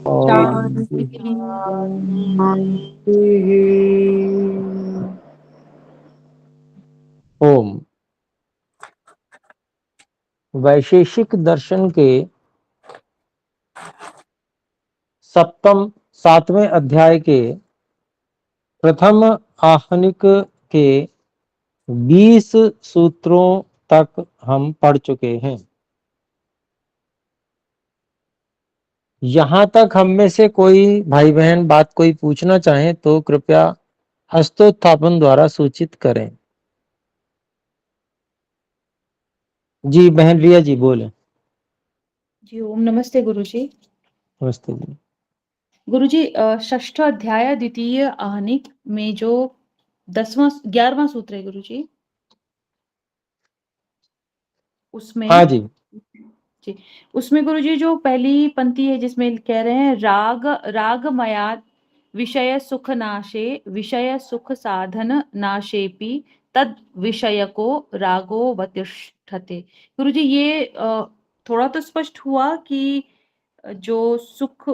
शांति। ओम। वैशेषिक दर्शन के सातवें अध्याय के प्रथम आहनिक के 20 सूत्रों तक हम पढ़ चुके हैं। यहाँ तक हम में से कोई भाई बहन बात कोई पूछना चाहें तो कृपया हस्तोत्थापन द्वारा सूचित करें। जी बहन रिया जी बोले। जी ओम नमस्ते गुरुजी। नमस्ते जी। गुरुजी, षष्ठ अध्याय द्वितीय आहनिक में जो 11वां सूत्र है गुरुजी, हाँ उसमें जी। जी उसमें गुरुजी जो पहली पंक्ति है जिसमें कह रहे हैं रागमयात् विषय सुख नाशे विषय सुख साधन नाशेपि तद विषय को रागो वतिष्ठते। गुरुजी ये थोड़ा तो स्पष्ट हुआ कि जो सुख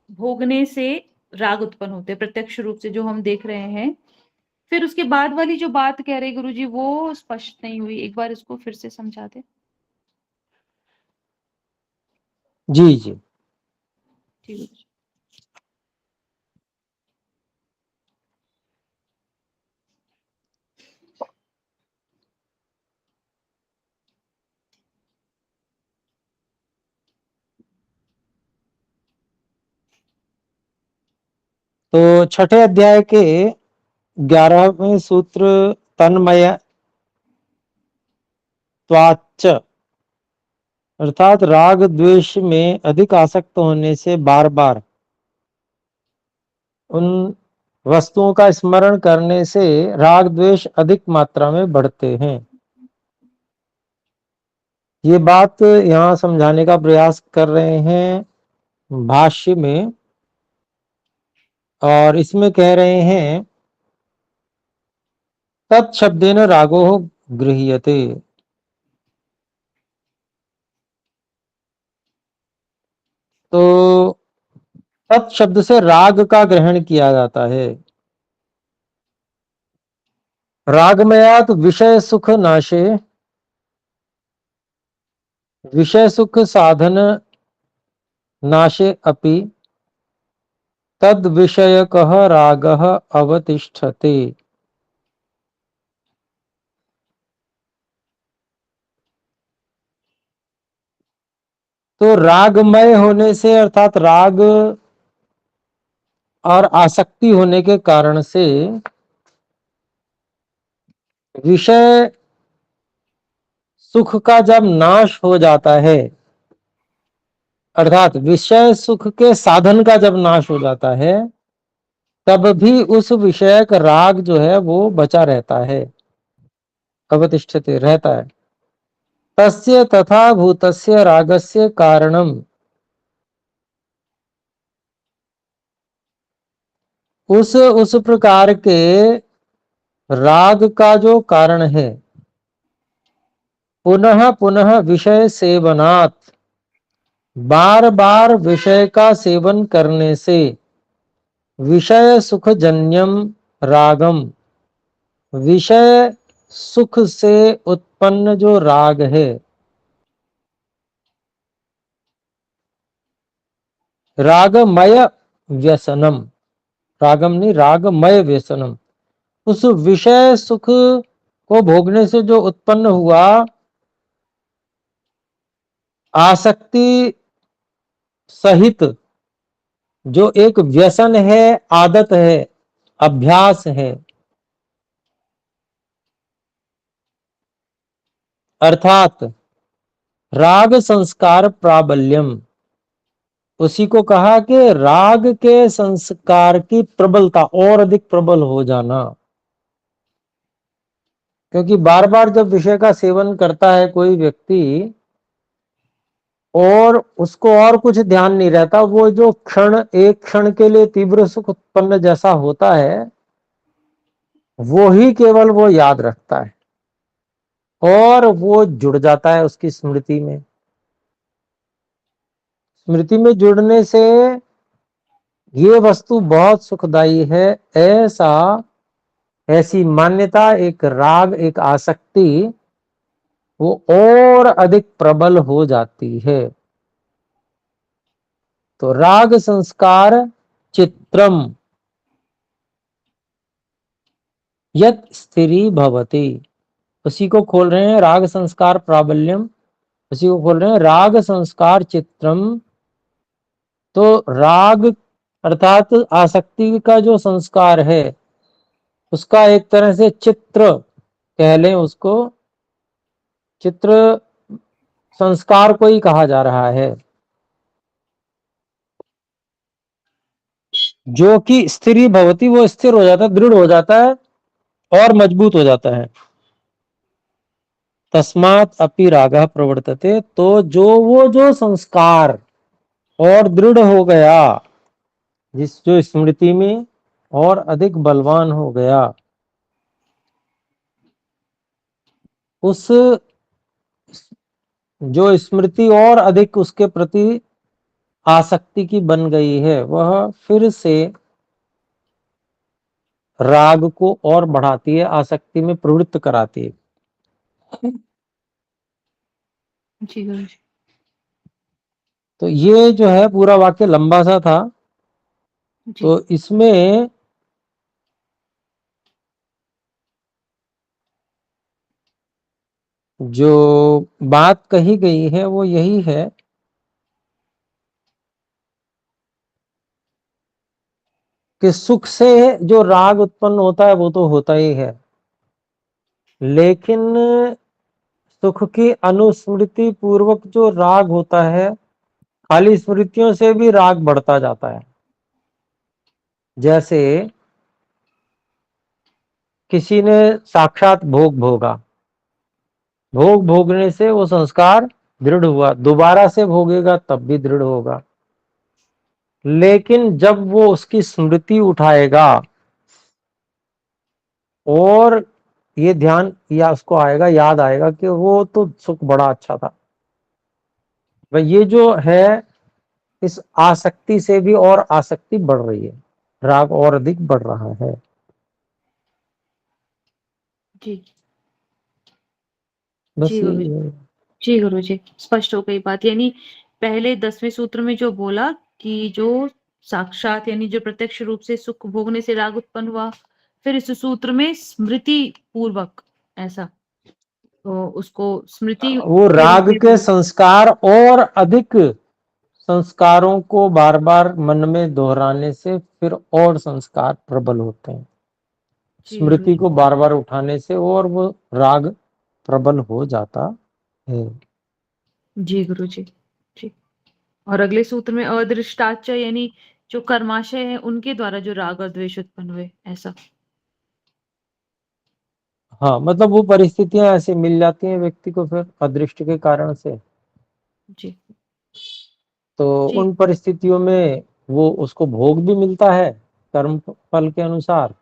भोगने से राग उत्पन्न होते हैं प्रत्यक्ष रूप से जो हम देख रहे हैं। फिर उसके बाद वाली जो बात कह रहे गुरुजी वो स्पष्ट नहीं हुई, एक बार इसको फिर से समझा दे। जी जी। जी गुरुजी। तो छठे अध्याय के 11वें सूत्र तन्मय त्वाच्च अर्थात राग द्वेष में अधिक आसक्त होने से बार बार उन वस्तुओं का स्मरण करने से राग द्वेष अधिक मात्रा में बढ़ते हैं। ये बात यहाँ समझाने का प्रयास कर रहे हैं भाष्य में, और इसमें कह रहे हैं तत्शब्देन रागो गृह्यते। तो तत्शब्द से राग का ग्रहण किया जाता है। रागमयात विषय सुख नाशे विषय सुख साधन नाशे अपि तद विषयकः रागः अवतिष्ठते। तो रागमय होने से अर्थात राग और आसक्ति होने के कारण से विषय सुख का जब नाश हो जाता है, अर्थात विषय सुख के साधन का जब नाश हो जाता है, तब भी उस विषय का राग जो है वो बचा रहता है, अवतिष्ठते रहता है। तस्य तथा भूतस्य रागस्य कारणम, उस प्रकार के राग का जो कारण है, पुनः पुनः विषय सेवनात्, बार बार विषय का सेवन करने से, विषय सुख जन्यम रागम, विषय सुख से उत्पन्न जो राग है, रागमय व्यसनम, रागम नहीं रागमय व्यसनम, उस विषय सुख को भोगने से जो उत्पन्न हुआ आसक्ति सहित जो एक व्यसन है, आदत है, अभ्यास है, अर्थात राग संस्कार प्राबल्यम, उसी को कहा कि राग के संस्कार की प्रबलता और अधिक प्रबल हो जाना। क्योंकि बार बार जब विषय का सेवन करता है कोई व्यक्ति और उसको और कुछ ध्यान नहीं रहता, वो जो एक क्षण के लिए तीव्र सुख उत्पन्न जैसा होता है वो ही केवल वो याद रखता है और वो जुड़ जाता है उसकी स्मृति में। स्मृति में जुड़ने से ये वस्तु बहुत सुखदाई है, ऐसा ऐसी मान्यता, एक राग, एक आसक्ति वो और अधिक प्रबल हो जाती है। तो राग संस्कार चित्रम यत स्थिरी भवति, उसी को खोल रहे हैं, राग संस्कार प्राबल्यम, उसी को खोल रहे हैं, राग संस्कार चित्रम। तो राग अर्थात आसक्ति का जो संस्कार है उसका एक तरह से चित्र कह लें, उसको चित्र संस्कार को ही कहा जा रहा है, जो कि स्थिरी भवती, वो स्थिर हो जाता है, दृढ़ हो जाता है और मजबूत हो जाता है। तस्मात् अपि रागः प्रवर्तते, तो जो संस्कार और दृढ़ हो गया, जो स्मृति में और अधिक बलवान हो गया, उस जो स्मृति और अधिक उसके प्रति आसक्ति की बन गई है, वह फिर से राग को और बढ़ाती है, आसक्ति में प्रवृत्त कराती है। जी गुरुजी। तो ये जो है पूरा वाक्य लंबा सा था, जी तो इसमें जो बात कही गई है वो यही है कि सुख से जो राग उत्पन्न होता है वो तो होता ही है, लेकिन सुख की अनुस्मृति पूर्वक जो राग होता है, खाली स्मृतियों से भी राग बढ़ता जाता है। जैसे किसी ने साक्षात भोग भोगा, भोग भोगने से वो संस्कार दृढ़ हुआ, दोबारा से भोगेगा तब भी दृढ़ होगा, लेकिन जब वो उसकी स्मृति उठाएगा और ये ध्यान या उसको आएगा, याद आएगा कि वो तो सुख बड़ा अच्छा था, भाई ये जो है इस आसक्ति से भी और आसक्ति बढ़ रही है, राग और अधिक बढ़ रहा है। जी बस जी गुरुजी। यही है। जी गुरुजी, स्पष्ट हो गई बात। यानी पहले 10वें सूत्र में जो बोला कि जो साक्षात यानी जो प्रत्यक्ष रूप से सुख भोगने से राग उत्पन्न हुआ, फिर इस सूत्र में स्मृति पूर्वक ऐसा, तो उसको स्मृति वो के रूप राग में के बोला। संस्कार और अधिक संस्कारों को बार बार मन में दोहराने से फिर और संस्कार प्रबल होते हैं, जी स्मृति गुरुजी। को बार बार उठाने से और वो राग प्रबल हो जाता है। जी गुरुजी। जी। और अगले सूत्र में अदृष्टाच यानी जो कर्माशय है उनके द्वारा जो राग और द्वेष उत्पन्न हुए, ऐसा। हाँ, मतलब वो परिस्थितियां ऐसे मिल जाती हैं व्यक्ति को फिर अदृष्ट के कारण से, जी तो जी। उन परिस्थितियों में वो उसको भोग भी मिलता है कर्म फल के अनुसार,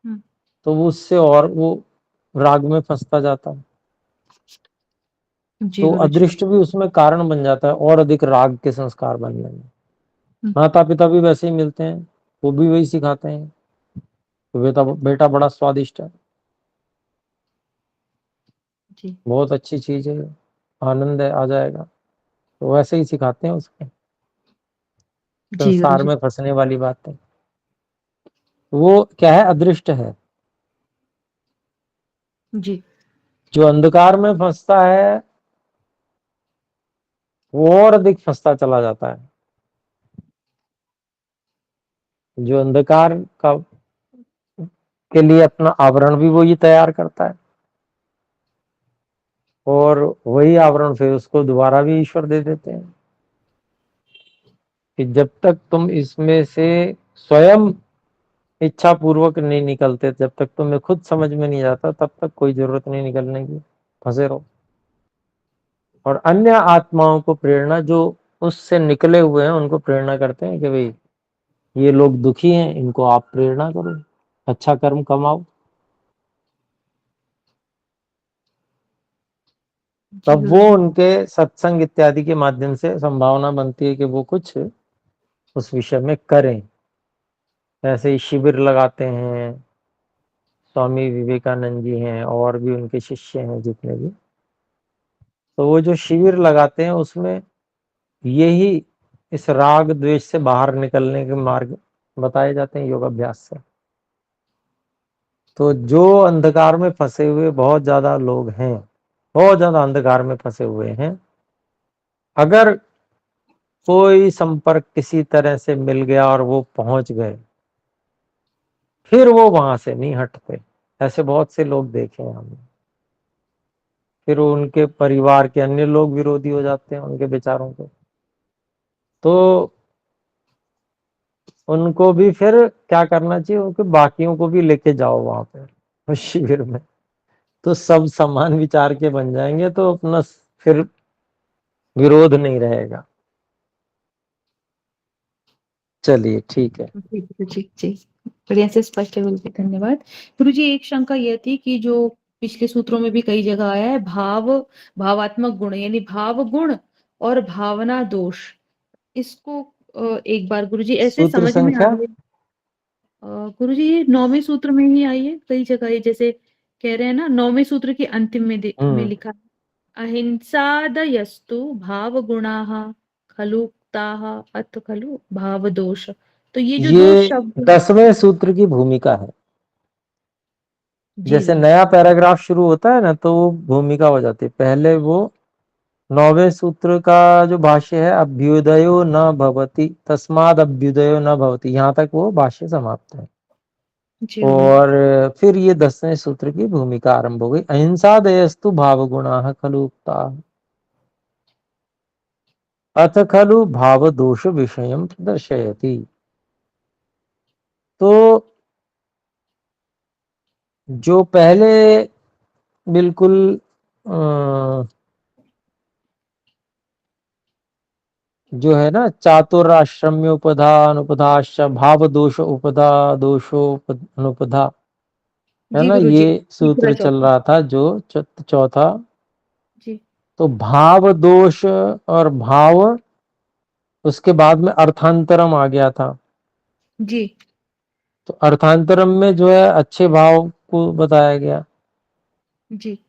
हम्म, तो वो उससे और वो राग में फंसता जाता है, जी तो गुरुजी। अदृष्ट भी उसमें कारण बन जाता है और अधिक राग के संस्कार बनने में। हम्म, माता पिता भी वैसे ही मिलते हैं, वो भी वही सिखाते हैं कि बेटा बेटा बड़ा स्वादिष्ट है, जी बहुत अच्छी चीज है, आनंद है, आ जाएगा, तो वैसे ही सिखाते हैं उसको, जी संसार गुरुजी। में फंसने वाली बात है। वो क्या है, अदृष्ट है। जी जो अंधकार में फंसता है वो और अधिक फंसता चला जाता है, जो अंधकार का के लिए अपना आवरण भी वही तैयार करता है, और वही आवरण फिर उसको दोबारा भी ईश्वर दे देते हैं, कि जब तक तुम इसमें से स्वयं इच्छा पूर्वक नहीं निकलते, जब तक तुम्हें खुद समझ में नहीं आता, तब तक कोई जरूरत नहीं निकलने की, फंसे रहो। और अन्य आत्माओं को प्रेरणा, जो उससे निकले हुए हैं उनको प्रेरणा करते हैं कि भाई ये लोग दुखी हैं, इनको आप प्रेरणा करो, अच्छा कर्म कमाओ। जी तब वो गुरुजी। उनके सत्संग इत्यादि के माध्यम से संभावना बनती है कि वो कुछ उस विषय में करें। ऐसे ही शिविर लगाते हैं, स्वामी विवेकानंद जी हैं और भी उनके शिष्य हैं जितने भी, तो वो जो शिविर लगाते हैं उसमें यही इस राग द्वेष से बाहर निकलने के मार्ग बताए जाते हैं योगाभ्यास से। तो जो अंधकार में फंसे हुए बहुत ज्यादा लोग हैं, बहुत ज्यादा अंधकार में फंसे हुए हैं, अगर कोई संपर्क किसी तरह से मिल गया और वो पहुंच गए, फिर वो वहां से नहीं हटते। ऐसे बहुत से लोग देखे हैं हमने। फिर उनके परिवार के अन्य लोग विरोधी हो जाते हैं उनके विचारों के, तो उनको भी फिर क्या करना चाहिए, उनके बाकियों को भी लेके जाओ वहां पे उस शिविर में, तो सब समान विचार के बन जाएंगे, तो अपना फिर विरोध नहीं रहेगा। चलिए ठीक है। जी गुरुजी जी। बढ़िया से स्पष्ट है गुरुजी, धन्यवाद। गुरुजी एक शंका यह थी कि जो पिछले सूत्रों में भी कई जगह आया है, भावात्मक गुण यानी भाव गुण और भावना दोष, इसको एक बार गुरुजी ऐसे सूत्र समझ में आ संख्या। रही है। गुरुजी ये 9वें सूत्र में ही आई है कई जगह, ये जैसे कह रहे हैं ना, 9वें सूत्र के अंतिम में में हम्म। लिखा है, अहिंसादयस्तु भाव गुणाः खलुक्ताः अथ खलु भाव दोष। तो ये जो दो ये शब्द। 10वें सूत्र की भूमिका है। जी जैसे गुरुजी। नया पैराग्राफ शुरू होता है ना, तो वो भूमिका हो जाती है। पहले वो 9वें सूत्र का जो भाष्य है, अभ्युदयो न भवति तस्माद अभ्युदयो न भवति, यहाँ तक वो भाष्य समाप्त है। जी गुरुजी। और फिर ये 10वें सूत्र की भूमिका आरंभ हो गई, अहिंसा दयस्तु भाव गुणा खलुक्ता अथ खलु भाव दोष विषय प्रदर्शयति। तो जो पहले बिल्कुल जो है ना, चातुराश्रम्य उपधा अनुपधाश्च भाव दोष उपधा दोषो अनुपधा, है जी ना, गुरुजी। ये तीसरा सूत्र चल चौथा। रहा था जो चौथा। जी। तो भाव दोष और भाव, उसके बाद में अर्थांतरम आ गया था। जी। तो अर्थांतरम में जो है अच्छे भाव को बताया गया। जी।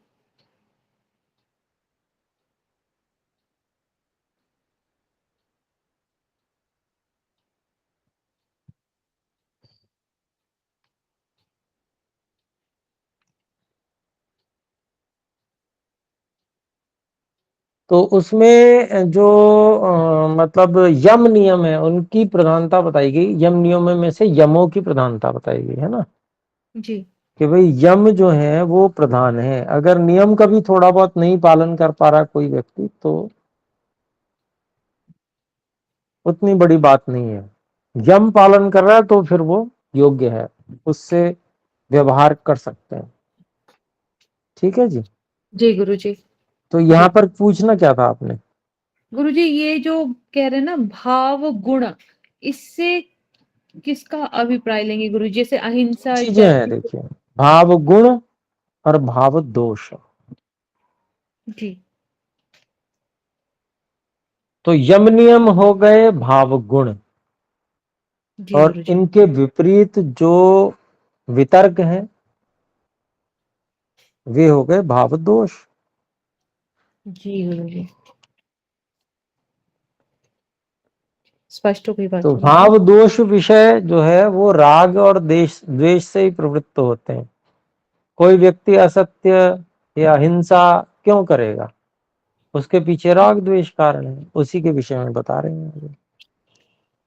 तो उसमें जो मतलब यम नियम है उनकी प्रधानता बताई गई, यम नियमों में से यमों की प्रधानता बताई गई, है ना, जी। कि भाई यम जो है वो प्रधान है। अगर नियम का भी थोड़ा बहुत नहीं पालन कर पा रहा कोई व्यक्ति, तो उतनी बड़ी बात नहीं है। यम पालन कर रहा है तो फिर वो योग्य है, उससे व्यवहार कर सकते हैं। ठीक है जी। जी गुरुजी। तो जी यहाँ पर पूछना क्या था आपने? गुरुजी, ये जो कह रहे हैं ना भाव गुण, इससे किसका अभिप्राय लेंगे गुरु, जैसे अहिंसा चीजें हैं इत्यादि। देखिए, भाव गुण और भाव दोष। जी। तो यम नियम हो गए भाव गुण, जी और गुरु जी। इनके विपरीत जो वितर्क हैं वे हो गए भाव दोष। जी गुरु जी। स्पष्ट हो गई बात तो गुरु जी। भाव दोष विषय जो है वो राग और देश द्वेष से ही प्रवृत्त होते हैं। कोई व्यक्ति असत्य या हिंसा क्यों करेगा, उसके पीछे राग द्वेष कारण है, उसी के विषय में बता रहे हैं।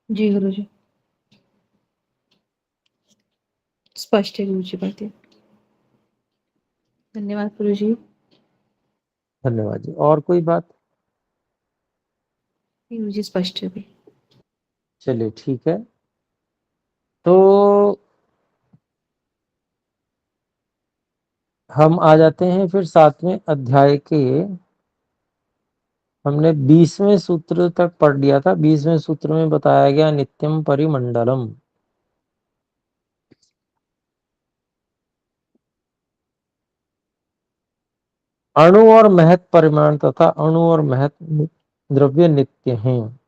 जी गुरु जी। स्पष्ट है गुरु जी बातें। धन्यवाद गुरु जी। धन्यवाद जी। और कोई बात? गुरु जी स्पष्ट है भी। चलिए ठीक है। तो हम आ जाते हैं फिर 7वें अध्याय के। हमने 20वें सूत्र तक पढ़ लिया था। 20वें सूत्र में बताया गया नित्यम परिमंडलम। अणु और महत परिमाण तथा अणु और महत द्रव्य नित्य हैं।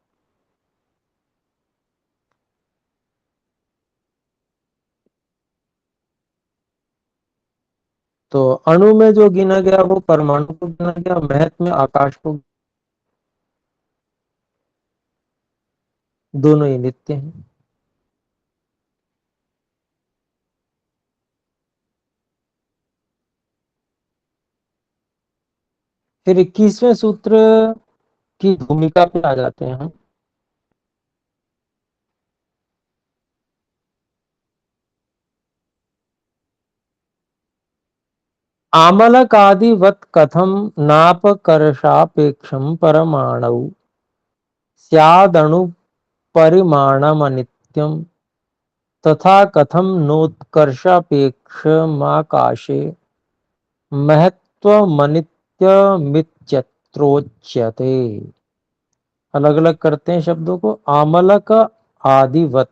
तो अणु में जो गिना गया वो परमाणु को गिना गया, महत में आकाश को, दोनों ही नित्य हैं। फिर 21वें सूत्र की भूमिका पे आ जाते हैं हम। आमलकादिवत कथम नापकर्षापेक्षम परमाणु स्यादणु परिमाणमनित्यम तथा कथम नोत्कर्षापेक्षमाकाशे महत्वमनित्यमित्यत्रोच्यते। अलग अलग करते हैं शब्दों को। आमलक आदिवत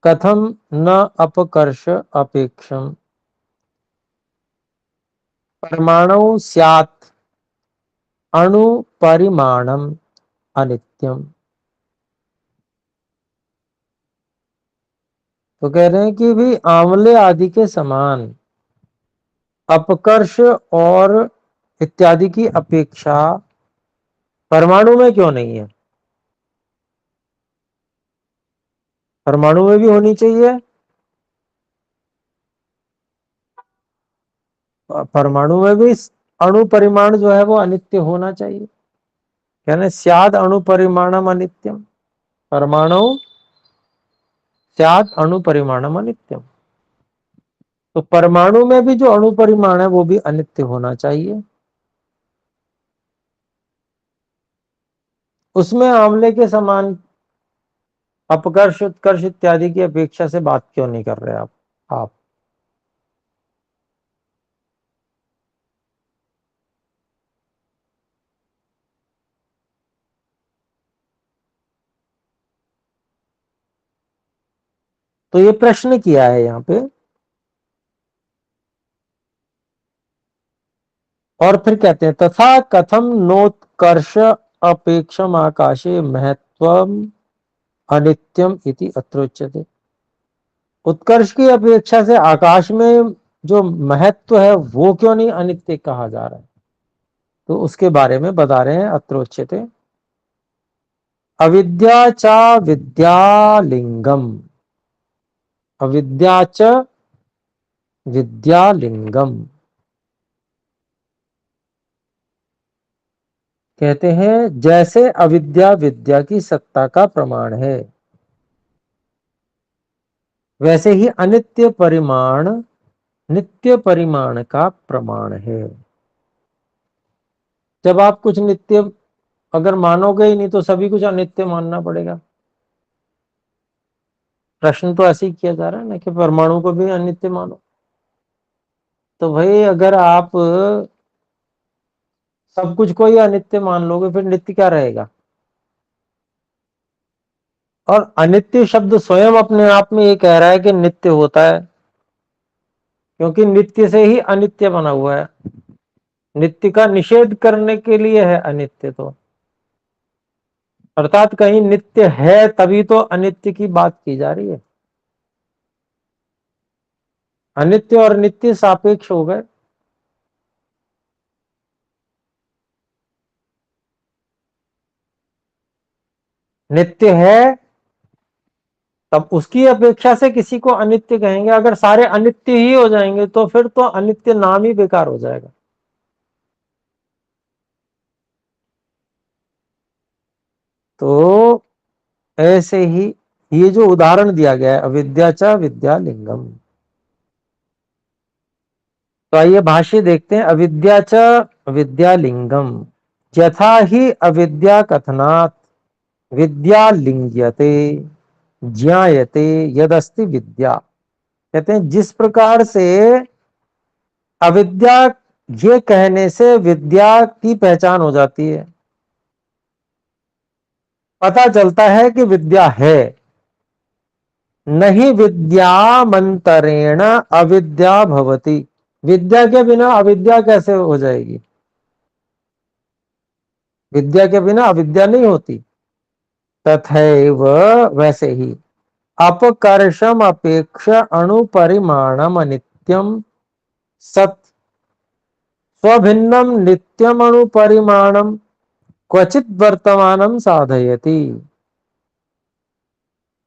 कथम न अपकर्ष अपेक्षम परमाणु स्यात् अणु परिमाणम अनित्यम। तो कह रहे हैं कि भी आंवले आदि के समान अपकर्ष और इत्यादि की अपेक्षा परमाणु में क्यों नहीं है? परमाणु में भी होनी चाहिए। परमाणु में भी अणु परिमाण जो है वो अनित्य होना चाहिए। कहने स्याद अणु परिमाणम अनित्यम, परमाणु स्याद अणु परिमाणम अनित्यम। तो परमाणु में भी जो अणु परिमाण है वो भी अनित्य होना चाहिए। उसमें आंवले के समान अपकर्ष उत्कर्ष इत्यादि की अपेक्षा से बात क्यों नहीं कर रहे आप? तो ये प्रश्न किया है यहाँ पे। और फिर कहते हैं तथा कथम नोत्कर्ष अपेक्षम आकाशे महत्वम अनित्यम इति अत्रोच्यते। उत्कर्ष की अपेक्षा से आकाश में जो महत्व है वो क्यों नहीं अनित्य कहा जा रहा है? तो उसके बारे में बता रहे हैं अत्रोच्यते। अविद्या च विद्यालिंगम, अविद्या च विद्यालिंगम। कहते हैं जैसे अविद्या विद्या की सत्ता का प्रमाण है, वैसे ही अनित्य परिमाण नित्य परिमाण का प्रमाण है। जब आप कुछ नित्य अगर मानोगे ही नहीं तो सभी कुछ अनित्य मानना पड़ेगा। प्रश्न तो ऐसे ही किया जा रहा है ना कि परमाणु को भी अनित्य मानो। तो भाई अगर आप सब कुछ को ही अनित्य मान लोगे फिर नित्य क्या रहेगा? और अनित्य शब्द स्वयं अपने आप में ये कह रहा है कि नित्य होता है, क्योंकि नित्य से ही अनित्य बना हुआ है। नित्य का निषेध करने के लिए है अनित्य। तो अर्थात कहीं नित्य है तभी तो अनित्य की बात की जा रही है। अनित्य और नित्य सापेक्ष हो गए। नित्य है तब उसकी अपेक्षा से किसी को अनित्य कहेंगे। अगर सारे अनित्य ही हो जाएंगे तो फिर तो अनित्य नाम ही बेकार हो जाएगा। तो ऐसे ही ये जो उदाहरण दिया गया है अविद्या च विद्यालिंगम। तो आइए भाष्य देखते हैं। अविद्या च विद्यालिंगम यथा ही अविद्या कथनात् विद्यालिंग्यते ज्ञायते यदस्ति विद्या। कहते हैं जिस प्रकार से अविद्या ये कहने से विद्या की पहचान हो जाती है, पता चलता है कि विद्या है। नहीं विद्यामंतरेण अविद्या भवति। विद्या के बिना अविद्या कैसे हो जाएगी? विद्या के बिना अविद्या नहीं होती। तथैव, वैसे ही, अपकर्षम अपेक्ष अणुपरिमाणम अनित्यम सत स्वभिन्नम नित्यम अणुपरिमाणम क्वचित वर्तमानम साधयति।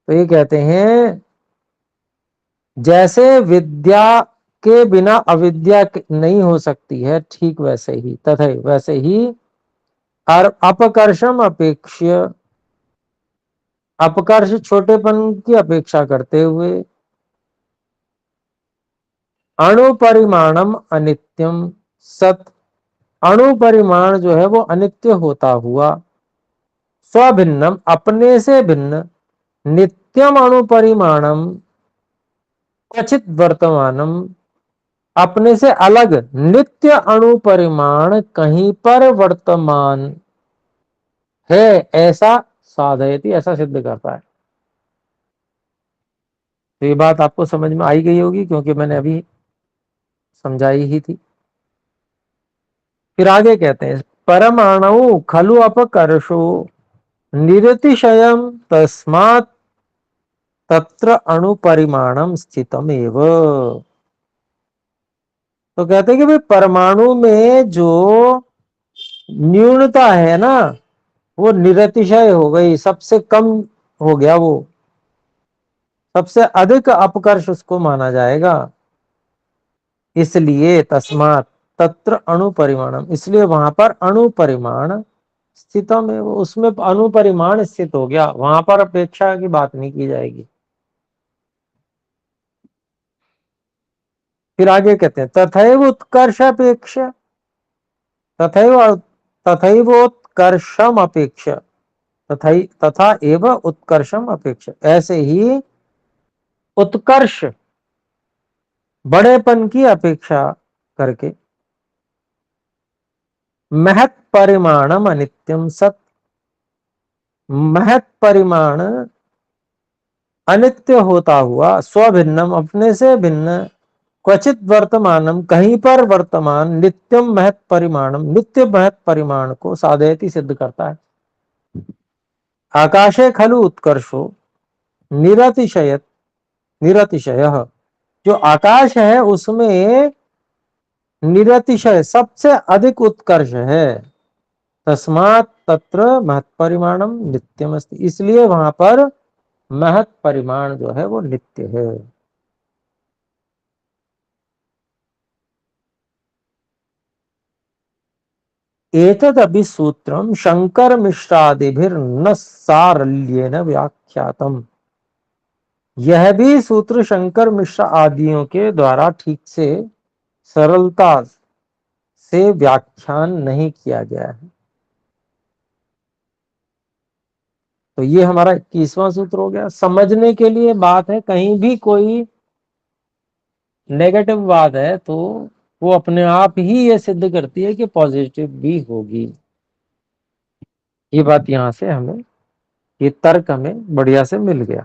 तो ये कहते हैं जैसे विद्या के बिना अविद्या नहीं हो सकती है, ठीक वैसे ही, तथा वैसे ही अपकर्षम अपेक्ष्य, अपकर्ष छोटेपन की अपेक्षा करते हुए, अणुपरिमाणम अनित्यम सत, अणुपरिमाण जो है वो अनित्य होता हुआ, स्वभिन्नम अपने से भिन्न, नित्यम अणुपरिमाणम क्वचित वर्तमानम अपने से अलग, नित्य अणुपरिमाण कहीं पर वर्तमान है, ऐसा साधयति, ऐसा सिद्ध करता है। तो ये बात आपको समझ में आई गई होगी, क्योंकि मैंने अभी समझाई ही थी। फिर आगे कहते हैं परमाणु खलु अपकर्षो निरतिशयम तस्मात् तत्र अणुपरिमाणम स्थितम एव। तो कहते हैं कि भाई परमाणु में जो न्यूनता है ना, वो निरतिशय हो गई, सबसे कम हो गया, वो सबसे अधिक अपकर्ष उसको माना जाएगा। इसलिए तस्मात् तत्र अणुपरिमाणम, इसलिए वहां पर अणुपरिमाण स्थितम है, वो उसमें अणुपरिमाण स्थित हो गया, वहां पर अपेक्षा की बात नहीं की जाएगी। फिर आगे कहते हैं तथैव उत्कर्ष अपेक्ष, तथैव तथैवोत्कर्षम अपेक्ष, तथा एव उत्कर्षम अपेक्ष, ऐसे ही उत्कर्ष बड़ेपन की अपेक्षा करके, महत् परिमाणम अनित्यम सत, महत् परिमाण अनित्य होता हुआ, स्वभिन्नम अपने से भिन्न, क्वचित वर्तमानम कहीं पर वर्तमान, नित्यम महत् परिमाणम नित्य महत् परिमाण को साधयति सिद्ध करता है। आकाशे खलु उत्कर्षो निरतिशयत, निरतिशय, जो आकाश है उसमें निरतिशय सबसे अधिक उत्कर्ष है, तस्मात् तत्र महत् परिमाणम नित्यम अस्ति, इसलिए वहां पर महत् परिमाण जो है वो नित्य है। एतदपि सूत्रम शंकर मिश्रादिभिर्न सारल्येन व्याख्यातम, यह भी सूत्र शंकर मिश्र आदियों के द्वारा ठीक से सरलता से व्याख्यान नहीं किया गया है। तो ये हमारा 21वां सूत्र हो गया। समझने के लिए बात है, कहीं भी कोई नेगेटिव बात है तो वो अपने आप ही ये सिद्ध करती है कि पॉजिटिव भी होगी। ये बात यहां से हमें, ये तर्क हमें बढ़िया से मिल गया।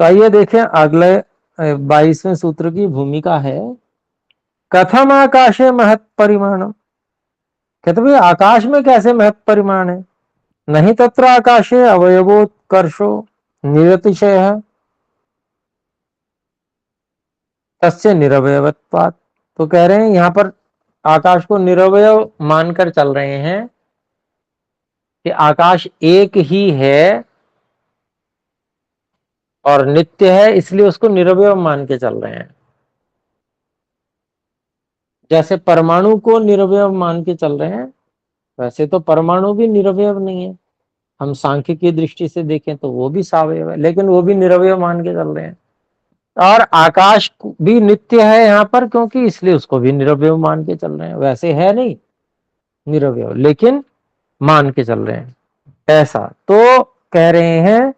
तो आइए देखें अगले 22वें सूत्र की भूमिका है कथम आकाशे महत् परिमाण। कहते भाई आकाश में कैसे महत् परिमाण है? नहीं तत्र आकाशे अवयवोत्कर्षो निरतिशय तस्य निरवयवत्वात्। तो कह रहे हैं यहां पर आकाश को निरवय मानकर चल रहे हैं कि आकाश एक ही है और नित्य है, इसलिए उसको निरवय मान के चल रहे हैं। जैसे परमाणु को निरवय मान के चल रहे हैं, वैसे तो परमाणु भी निरवय नहीं है। हम सांख्य की दृष्टि से देखें तो वो भी सावयव है, लेकिन वो भी निरवय मान के चल रहे हैं। और आकाश भी नित्य है यहाँ पर, क्योंकि इसलिए उसको भी निरवय मान के चल रहे हैं। वैसे है नहीं निरवय, लेकिन मान के चल रहे हैं। ऐसा तो कह रहे हैं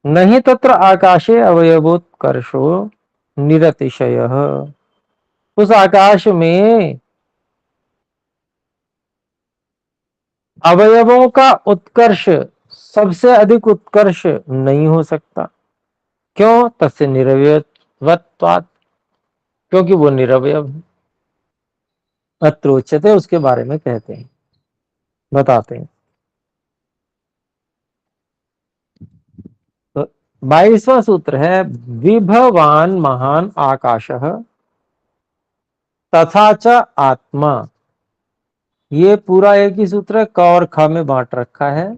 नहीं तत्र आकाशे अवयवोत्कर्षो निरतिशय, उस आकाश में अवयवों का उत्कर्ष सबसे अधिक उत्कर्ष नहीं हो सकता। क्यों? तस्य निरवयत्वात्, क्योंकि वो निरवयव है। अत्र उच्यते उसके बारे में कहते हैं, बताते हैं। तो 22वां सूत्र है विभवान महान आकाशः तथा च आत्मा। ये पूरा एक ही सूत्र है, क और ख में बांट रखा है।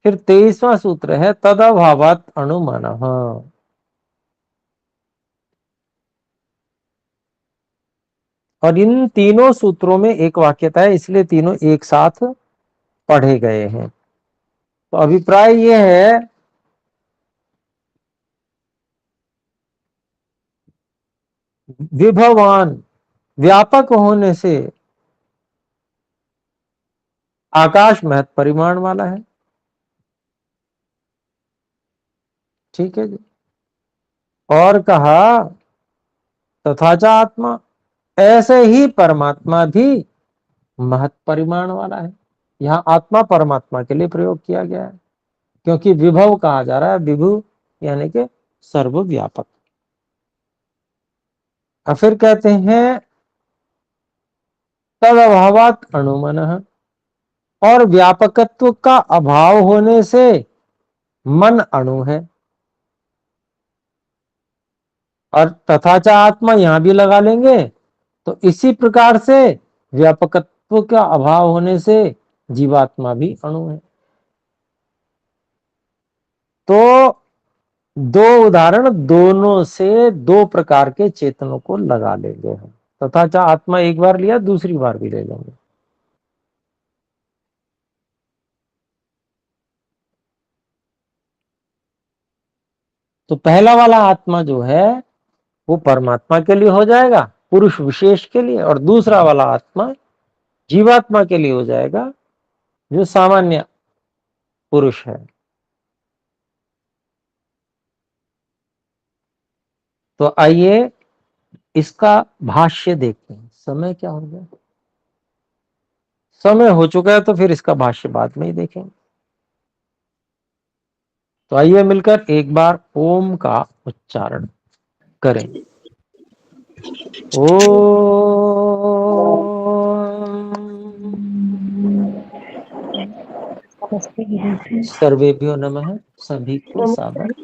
फिर 23वां सूत्र है तदभावात अणुमनः। और इन तीनों सूत्रों में एक वाक्यता है, इसलिए तीनों एक साथ पढ़े गए हैं। तो अभिप्राय यह है विभवान व्यापक होने से आकाश महत परिमाण वाला है। ठीक है जी। और कहा तथा च आत्मा, ऐसे ही परमात्मा भी महत परिमाण वाला है। यहां आत्मा परमात्मा के लिए प्रयोग किया गया है, क्योंकि विभव कहा जा रहा है, विभु यानी कि सर्वव्यापक। और फिर कहते हैं तद अभावात अणुमनः, और व्यापकत्व का अभाव होने से मन अणु है। और तथा च आत्मा यहां भी लगा लेंगे, तो इसी प्रकार से व्यापकत्व का अभाव होने से जीवात्मा भी अणु है। तो दो उदाहरण दोनों से दो प्रकार के चेतनों को लगा लेंगे हम। तथा च आत्मा एक बार लिया, दूसरी बार भी ले लेंगे। तो पहला वाला आत्मा जो है वो परमात्मा के लिए हो जाएगा, पुरुष विशेष के लिए, और दूसरा वाला आत्मा जीवात्मा के लिए हो जाएगा, जो सामान्य पुरुष है। तो आइए इसका भाष्य देखते हैं। समय क्या हो गया? समय हो चुका है, तो फिर इसका भाष्य बाद में ही देखेंगे। तो आइए मिलकर एक बार ओम का उच्चारण करें। ओम। सर्वेभ्यो नमः, सभी को सादर